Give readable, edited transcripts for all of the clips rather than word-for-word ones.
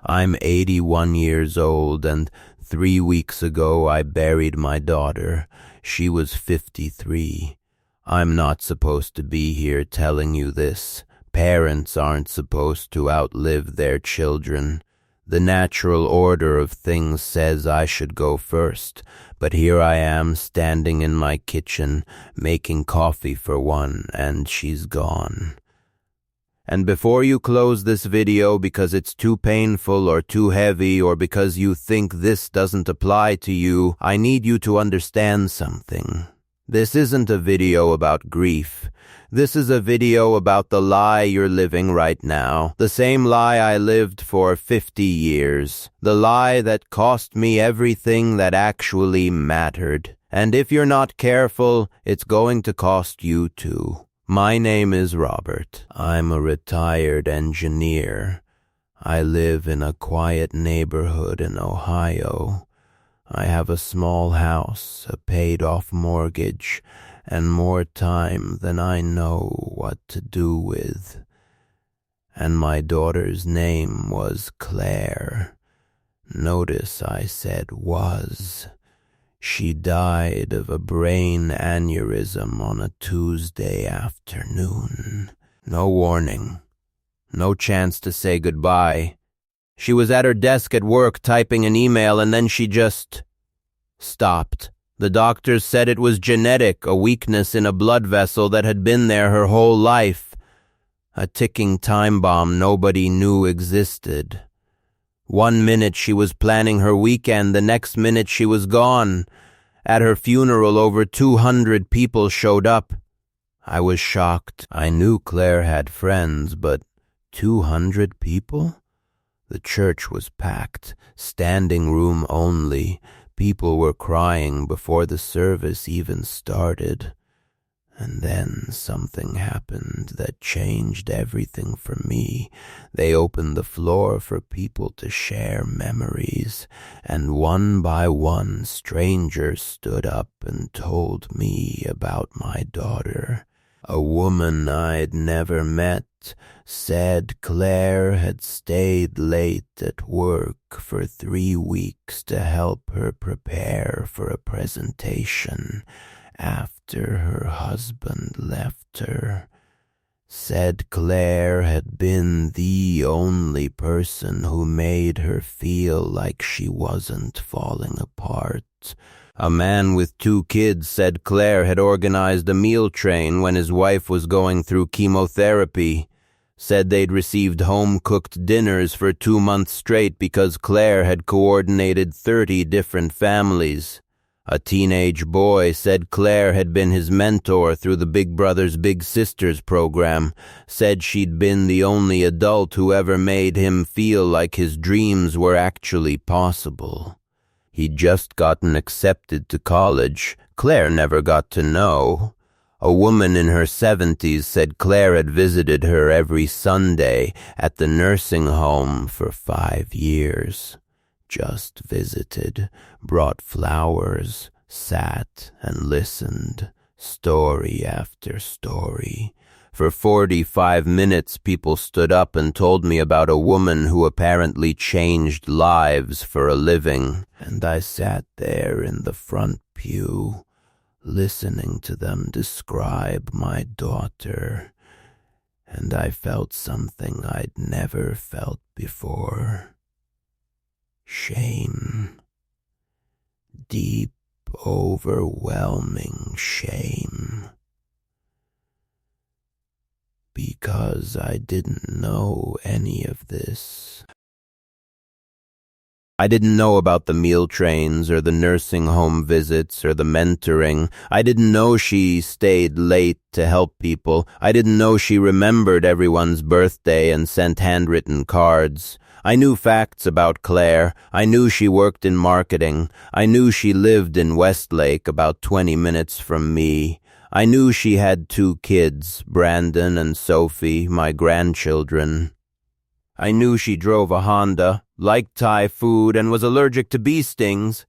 I'm 81 years old, and 3 weeks ago I buried my daughter. She was 53. I'm not supposed to be here telling you this. Parents aren't supposed to outlive their children. The natural order of things says I should go first, but here I am standing in my kitchen, making coffee for one, and she's gone. And before you close this video because it's too painful or too heavy or because you think this doesn't apply to you, I need you to understand something. This isn't a video about grief. This is a video about the lie you're living right now. The same lie I lived for 50 years. The lie that cost me everything that actually mattered. And if you're not careful, it's going to cost you too. My name is Robert. I'm a retired engineer. I live in a quiet neighborhood in Ohio. I have a small house, a paid-off mortgage, and more time than I know what to do with. And my daughter's name was Claire. Notice I said was. She died of a brain aneurysm on a Tuesday afternoon. No warning. No chance to say goodbye. She was at her desk at work typing an email, and then she just stopped. The doctors said it was genetic, a weakness in a blood vessel that had been there her whole life. A ticking time bomb nobody knew existed. 1 minute she was planning her weekend, the next minute she was gone. At her funeral, over 200 people showed up. I was shocked. I knew Claire had friends, but 200 people? The church was packed, standing room only. People were crying before the service even started. And then something happened that changed everything for me. They opened the floor for people to share memories, and one by one strangers stood up and told me about my daughter. A woman I'd never met said Claire had stayed late at work for 3 weeks to help her prepare for a presentation after her husband left her. Said Claire had been the only person who made her feel like she wasn't falling apart. A man with 2 kids said Claire had organized a meal train when his wife was going through chemotherapy. Said they'd received home-cooked dinners for 2 months straight because Claire had coordinated 30 different families. A teenage boy said Claire had been his mentor through the Big Brothers Big Sisters program, said she'd been the only adult who ever made him feel like his dreams were actually possible. He'd just gotten accepted to college. Claire never got to know. A woman in her 70s said Claire had visited her every Sunday at the nursing home for 5 years. Just visited, brought flowers, sat and listened, story after story. For 45 minutes, people stood up and told me about a woman who apparently changed lives for a living, and I sat there in the front pew, listening to them describe my daughter, and I felt something I'd never felt before. Shame. Deep, overwhelming shame. Because I didn't know any of this. I didn't know about the meal trains or the nursing home visits or the mentoring. I didn't know she stayed late to help people. I didn't know she remembered everyone's birthday and sent handwritten cards. I knew facts about Claire. I knew she worked in marketing. I knew she lived in Westlake, about 20 minutes from me. I knew she had 2 kids, Brandon and Sophie, my grandchildren. I knew she drove a Honda, liked Thai food, and was allergic to bee stings.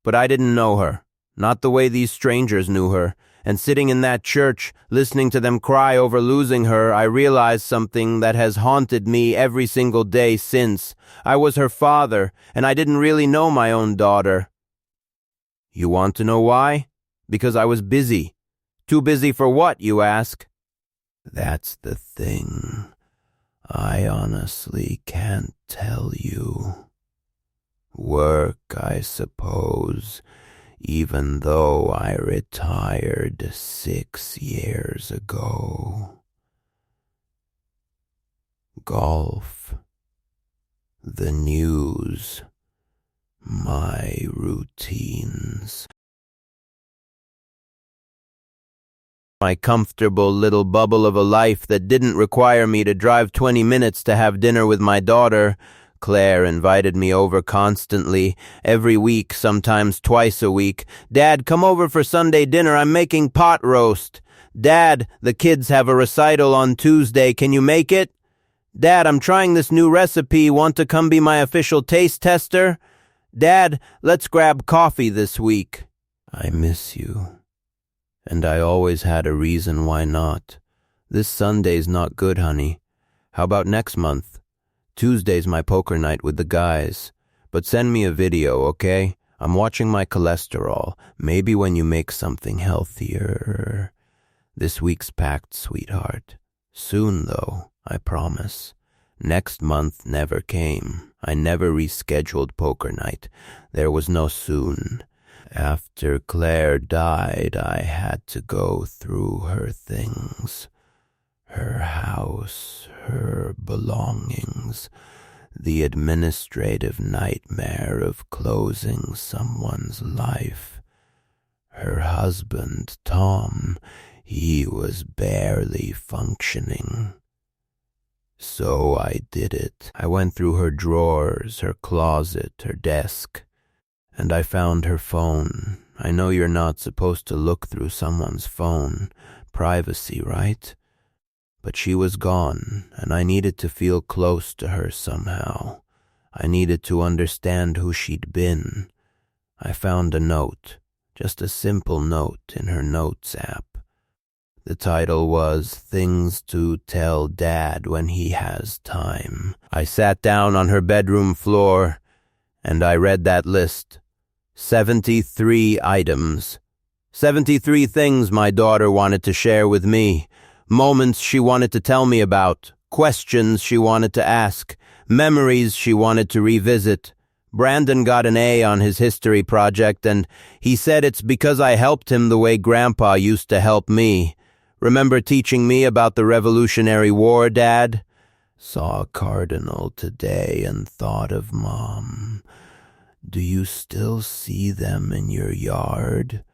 But I didn't know her, not the way these strangers knew her, And sitting in that church, listening to them cry over losing her, I realized something that has haunted me every single day since. I was her father, and I didn't really know my own daughter. You want to know why? Because I was busy. Too busy for what, you ask? That's the thing. I honestly can't tell you. Work, I suppose, even though I retired 6 years ago. Golf, the news, my routines. My comfortable little bubble of a life that didn't require me to drive 20 minutes to have dinner with my daughter. Claire invited me over constantly, every week, sometimes twice a week. Dad, come over for Sunday dinner. I'm making pot roast. Dad, the kids have a recital on Tuesday. Can you make it? Dad, I'm trying this new recipe. Want to come be my official taste tester? Dad, let's grab coffee this week. I miss you. And I always had a reason why not. This Sunday's not good, honey. How about next month? Tuesday's my poker night with the guys. But send me a video, okay? I'm watching my cholesterol. Maybe when you make something healthier. This week's packed, sweetheart. Soon, though, I promise. Next month never came. I never rescheduled poker night. There was no soon. After Claire died, I had to go through her things. Her house, her belongings, the administrative nightmare of closing someone's life. Her husband, Tom, he was barely functioning. So I did it. I went through her drawers, her closet, her desk. And I found her phone. I know you're not supposed to look through someone's phone. Privacy, right? But she was gone, and I needed to feel close to her somehow. I needed to understand who she'd been. I found a note, just a simple note in her notes app. The title was Things to Tell Dad When He Has Time. I sat down on her bedroom floor, and I read that list. 73 items. 73 things my daughter wanted to share with me. Moments she wanted to tell me about. Questions she wanted to ask. Memories she wanted to revisit. Brandon got an A on his history project, and he said it's because I helped him the way Grandpa used to help me. Remember teaching me about the Revolutionary War, Dad? Saw a cardinal today and thought of Mom. Do you still see them in your yard?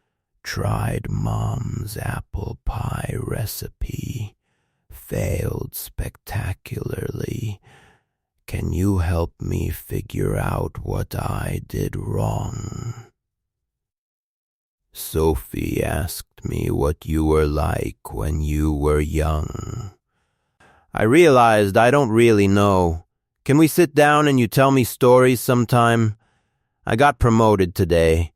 Tried Mom's apple pie recipe. Failed spectacularly. Can you help me figure out what I did wrong? Sophie asked me what you were like when you were young. I realized I don't really know. Can we sit down and you tell me stories sometime? I got promoted today.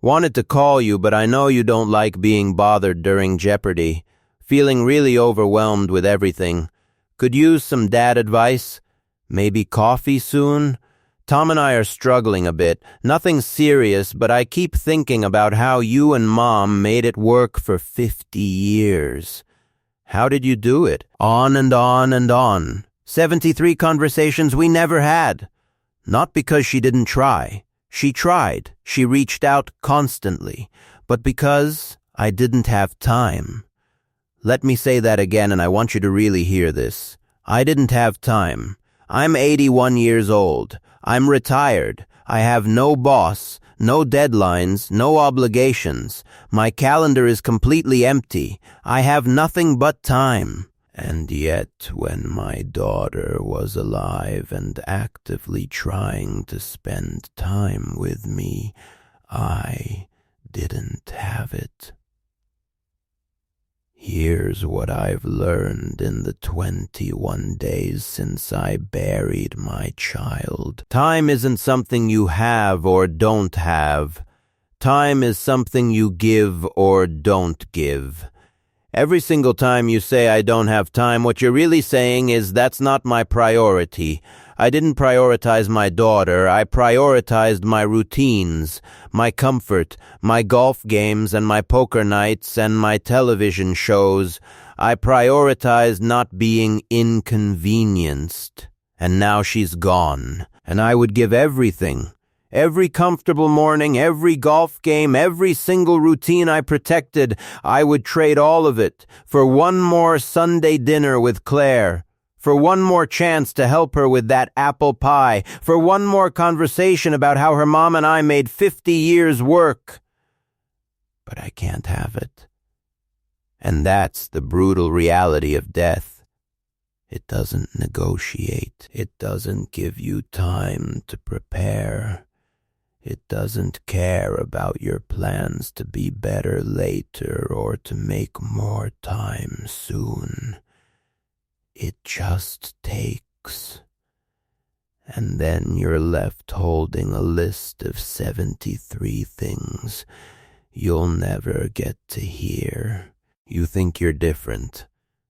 Wanted to call you, but I know you don't like being bothered during Jeopardy. Feeling really overwhelmed with everything. Could use some dad advice? Maybe coffee soon? Tom and I are struggling a bit. Nothing serious, but I keep thinking about how you and Mom made it work for 50 years. How did you do it? On and on and on. 73 conversations we never had. Not because she didn't try. She tried. She reached out constantly. But because I didn't have time. Let me say that again, and I want you to really hear this. I didn't have time. I'm 81 years old. I'm retired. I have no boss, no deadlines, no obligations. My calendar is completely empty. I have nothing but time. And yet, when my daughter was alive and actively trying to spend time with me, I didn't have it. Here's what I've learned in the 21 days since I buried my child. Time isn't something you have or don't have. Time is something you give or don't give. Every single time you say I don't have time, what you're really saying is that's not my priority. I didn't prioritize my daughter. I prioritized my routines, my comfort, my golf games and my poker nights and my television shows. I prioritized not being inconvenienced. And now she's gone. And I would give everything. Every comfortable morning, every golf game, every single routine I protected, I would trade all of it for one more Sunday dinner with Claire, for one more chance to help her with that apple pie, for one more conversation about how her mom and I made 50 years work. But I can't have it. And that's the brutal reality of death. It doesn't negotiate. It doesn't give you time to prepare. It doesn't care about your plans to be better later or to make more time soon. It just takes. And then you're left holding a list of 73 things you'll never get to hear. You think you're different.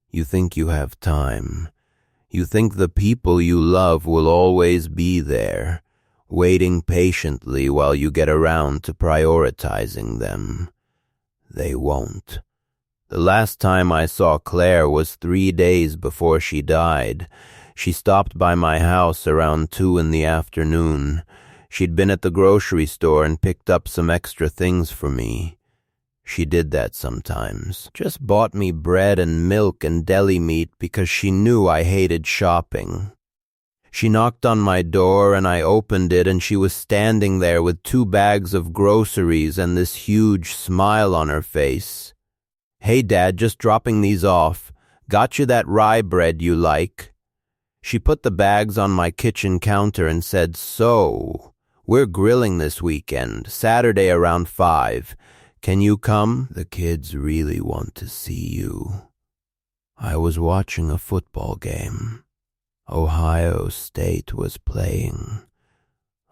You think you have time. You think the people you love will always be there, waiting patiently while you get around to prioritizing them. They won't. The last time I saw Claire was 3 days before she died. She stopped by my house around 2 in the afternoon. She'd been at the grocery store and picked up some extra things for me. She did that sometimes. Just bought me bread and milk and deli meat because she knew I hated shopping. She knocked on my door and I opened it and she was standing there with 2 bags of groceries and this huge smile on her face. "Hey, Dad, just dropping these off. Got you that rye bread you like." She put the bags on my kitchen counter and said, "So, we're grilling this weekend, Saturday around 5. Can you come? The kids really want to see you." I was watching a football game. Ohio State was playing.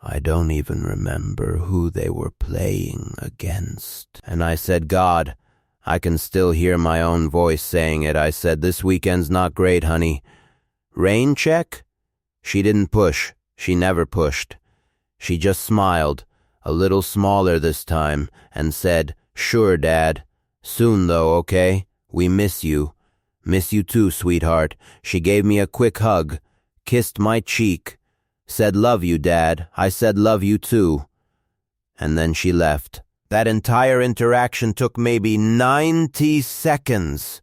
I don't even remember who they were playing against. And I said, "God," I can still hear my own voice saying it. I said, "This weekend's not great, honey. Rain check?" She didn't push. She never pushed. She just smiled, a little smaller this time, and said, "Sure, Dad. Soon, though, okay? We miss you. Miss you too, sweetheart." She gave me a quick hug, kissed my cheek, said, "Love you, Dad." I said, "Love you too." And then she left. That entire interaction took maybe 90 seconds.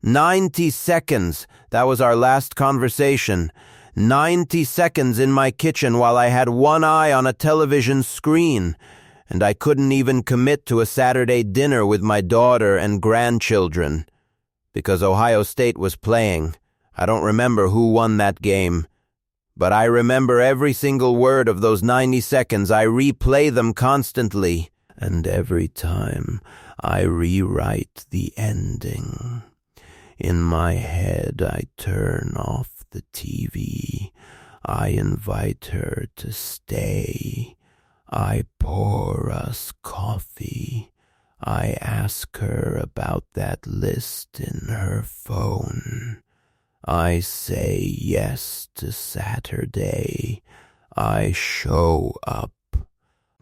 90 seconds. That was our last conversation. 90 seconds in my kitchen while I had one eye on a television screen. And I couldn't even commit to a Saturday dinner with my daughter and grandchildren. Because Ohio State was playing. I don't remember who won that game. But I remember every single word of those 90 seconds. I replay them constantly. And every time I rewrite the ending. In my head, I turn off the TV. I invite her to stay. I pour us coffee. I ask her about that list in her phone. I say yes to Saturday. I show up.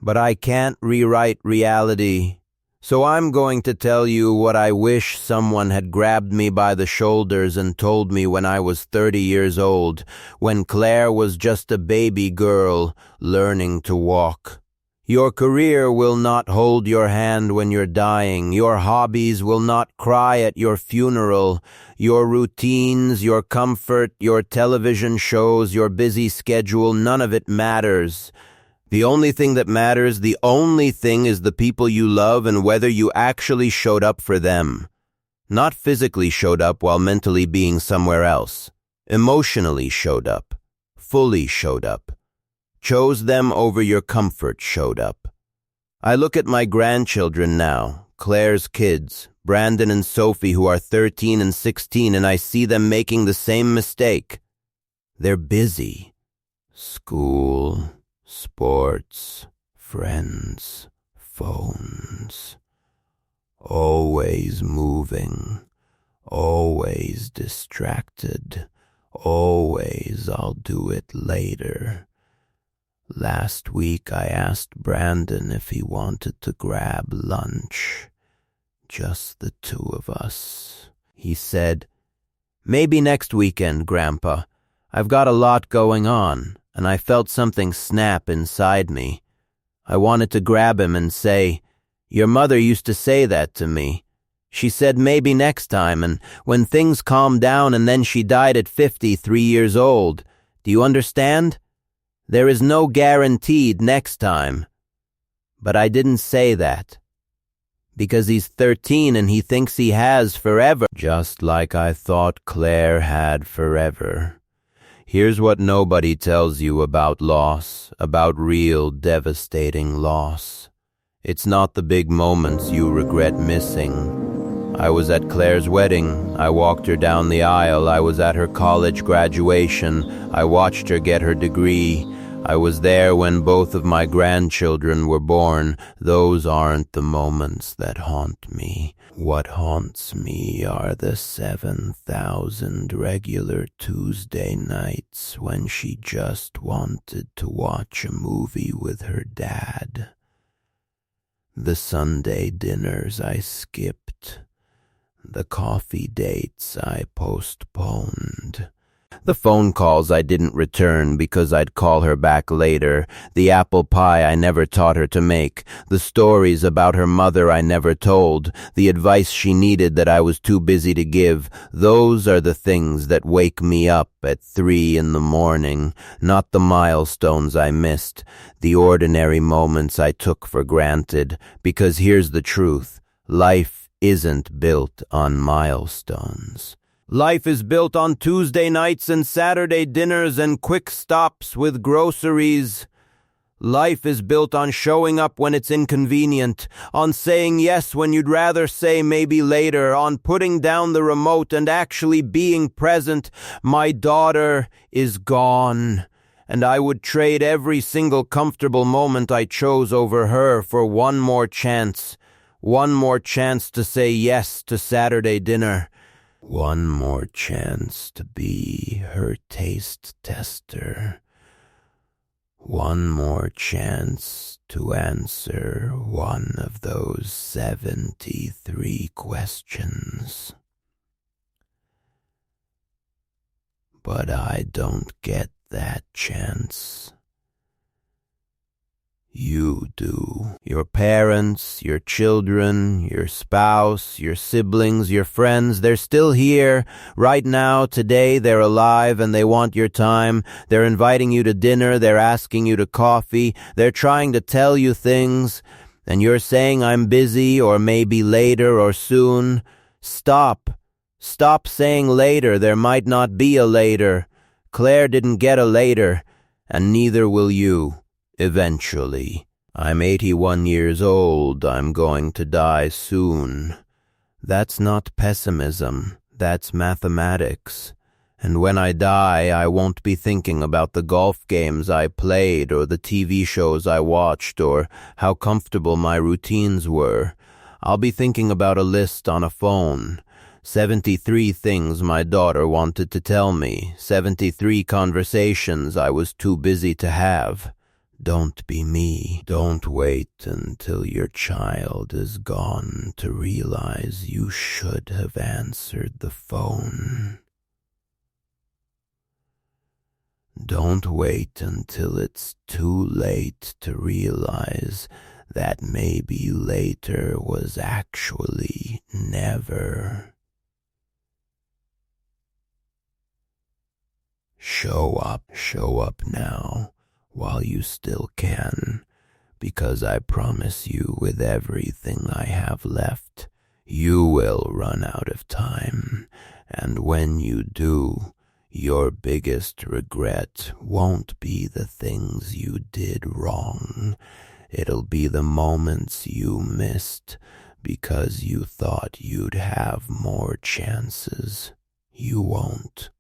But I can't rewrite reality. So I'm going to tell you what I wish someone had grabbed me by the shoulders and told me when I was 30 years old, when Claire was just a baby girl learning to walk. Your career will not hold your hand when you're dying. Your hobbies will not cry at your funeral. Your routines, your comfort, your television shows, your busy schedule, none of it matters. The only thing that matters, the only thing is the people you love and whether you actually showed up for them. Not physically showed up while mentally being somewhere else. Emotionally showed up. Fully showed up. Chose them over your comfort showed up. I look at my grandchildren now, Claire's kids, Brandon and Sophie, who are 13 and 16, and I see them making the same mistake. They're busy. School, sports, friends, phones. Always moving, always distracted, always I'll do it later. Last week I asked Brandon if he wanted to grab lunch. Just the two of us. He said, "Maybe next weekend, Grandpa. I've got a lot going on," and I felt something snap inside me. I wanted to grab him and say, "Your mother used to say that to me. She said maybe next time, and when things calmed down, and then she died at 53 years old. Do you understand? There is no guaranteed next time." But I didn't say that, because he's 13 and he thinks he has forever, just like I thought Claire had forever. Here's what nobody tells you about loss, about real devastating loss. It's not the big moments you regret missing. I was at Claire's wedding. I walked her down the aisle. I was at her college graduation. I watched her get her degree. I was there when both of my grandchildren were born. Those aren't the moments that haunt me. What haunts me are the 7,000 regular Tuesday nights when she just wanted to watch a movie with her dad. The Sunday dinners I skipped. The coffee dates I postponed. The phone calls I didn't return because I'd call her back later. The apple pie I never taught her to make. The stories about her mother I never told. The advice she needed that I was too busy to give. Those are the things that wake me up at 3 a.m, not the milestones I missed, the ordinary moments I took for granted. Because here's the truth. Life isn't built on milestones. Life is built on Tuesday nights and Saturday dinners and quick stops with groceries. Life is built on showing up when it's inconvenient, on saying yes when you'd rather say maybe later, on putting down the remote and actually being present. My daughter is gone, and I would trade every single comfortable moment I chose over her for one more chance to say yes to Saturday dinner. One more chance to be her taste tester. One more chance to answer one of those 73 questions. But I don't get that chance. You do. Your parents, your children, your spouse, your siblings, your friends, they're still here. Right now, today, they're alive and they want your time. They're inviting you to dinner. They're asking you to coffee. They're trying to tell you things. And you're saying, "I'm busy," or "maybe later," or "soon." Stop. Stop saying later. There might not be a later. Claire didn't get a later, and neither will you. Eventually. I'm 81 years old. I'm going to die soon. That's not pessimism. That's mathematics. And when I die, I won't be thinking about the golf games I played or the TV shows I watched or how comfortable my routines were. I'll be thinking about a list on a phone. 73 things my daughter wanted to tell me. 73 conversations I was too busy to have. Don't be me. Don't wait until your child is gone to realize you should have answered the phone. Don't wait until it's too late to realize that maybe later was actually never. Show up now. While you still can, because I promise you with everything I have left, you will run out of time, and when you do, your biggest regret won't be the things you did wrong. It'll be the moments you missed because you thought you'd have more chances. You won't.